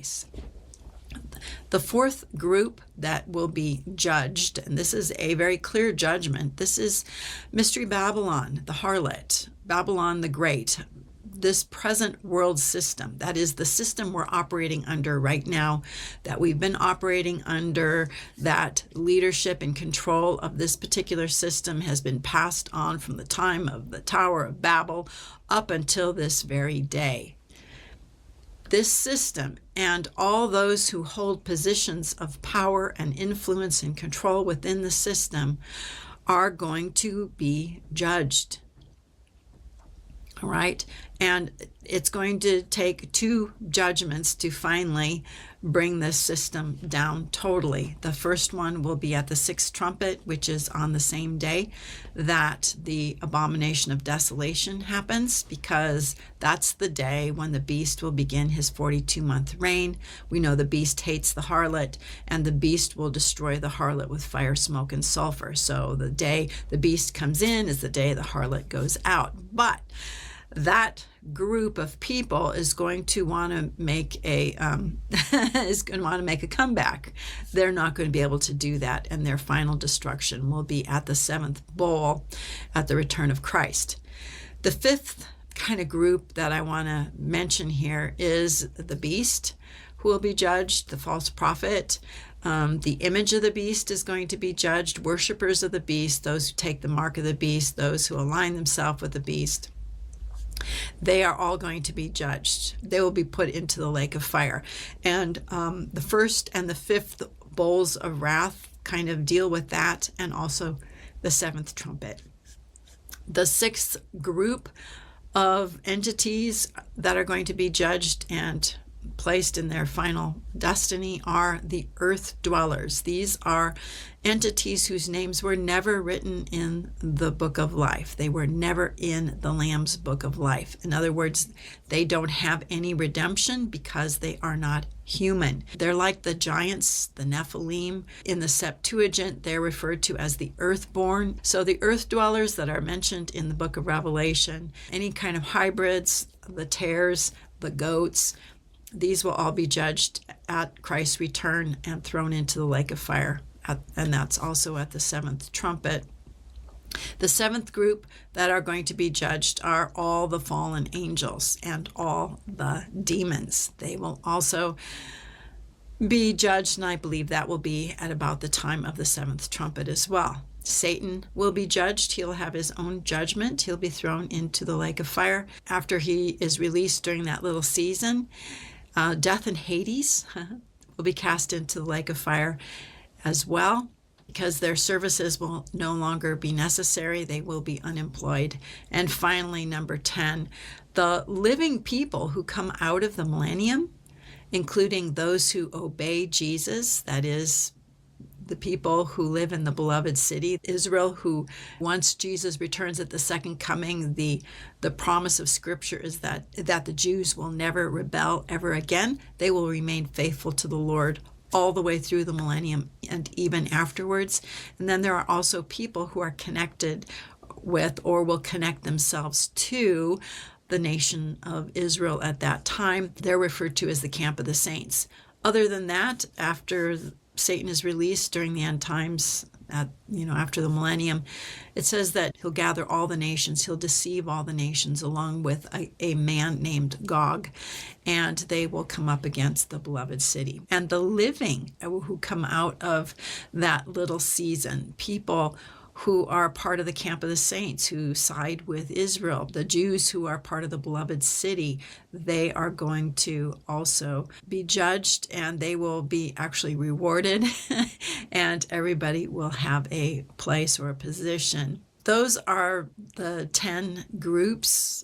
place. The fourth group that will be judged, and this is a very clear judgment, this is Mystery Babylon, the harlot, Babylon the Great, this present world system. That is the system we're operating under right now, that we've been operating under, that leadership and control of this particular system has been passed on from the time of the Tower of Babel up until this very day. This system and all those who hold positions of power and influence and control within the system are going to be judged. All right? And it's going to take two judgments to finally bring this system down totally. The first one will be at the sixth trumpet, which is on the same day that the abomination of desolation happens, because that's the day when the beast will begin his 42-month reign. We know the beast hates the harlot, and the beast will destroy the harlot with fire, smoke, and sulfur. So the day the beast comes in is the day the harlot goes out. But that group of people is going to want to make a comeback. They're not going to be able to do that, and their final destruction will be at the seventh bowl at the return of Christ. The fifth kind of group that I want to mention here is the beast, who will be judged, the false prophet. The image of the beast is going to be judged, worshipers of the beast, those who take the mark of the beast, those who align themselves with the beast. They are all going to be judged. They will be put into the lake of fire. And the first and the fifth bowls of wrath kind of deal with that, and also the seventh trumpet. The sixth group of entities that are going to be judged and placed in their final destiny are the earth dwellers. These are entities whose names were never written in the book of life. They were never in the Lamb's book of life. In other words, they don't have any redemption because they are not human. They're like the giants, the Nephilim. In the Septuagint, they're referred to as the earthborn. So the earth dwellers that are mentioned in the book of Revelation, any kind of hybrids, the tares, the goats, these will all be judged at Christ's return and thrown into the lake of fire. And that's also at the seventh trumpet. The seventh group that are going to be judged are all the fallen angels and all the demons. They will also be judged, and I believe that will be at about the time of the seventh trumpet as well. Satan will be judged. He'll have his own judgment. He'll be thrown into the lake of fire after he is released during that little season. Death and Hades will be cast into the lake of fire as well, because their services will no longer be necessary. They will be unemployed. And finally, number 10, the living people who come out of the millennium, including those who obey Jesus, that is, the people who live in the beloved city, Israel, who once Jesus returns at the second coming, the promise of Scripture is that the Jews will never rebel ever again. They will remain faithful to the Lord all the way through the millennium and even afterwards. And then there are also people who are connected with or will connect themselves to the nation of Israel at that time. They're referred to as the camp of the saints. Other than that, after Satan is released during the end times, after the millennium, it says that he'll gather all the nations, he'll deceive all the nations along with a man named Gog, and they will come up against the beloved city. And the living who come out of that little season, people who are part of the camp of the saints, who side with Israel, the Jews who are part of the beloved city, they are going to also be judged, and they will be actually rewarded, and everybody will have a place or a position. Those are the 10 groups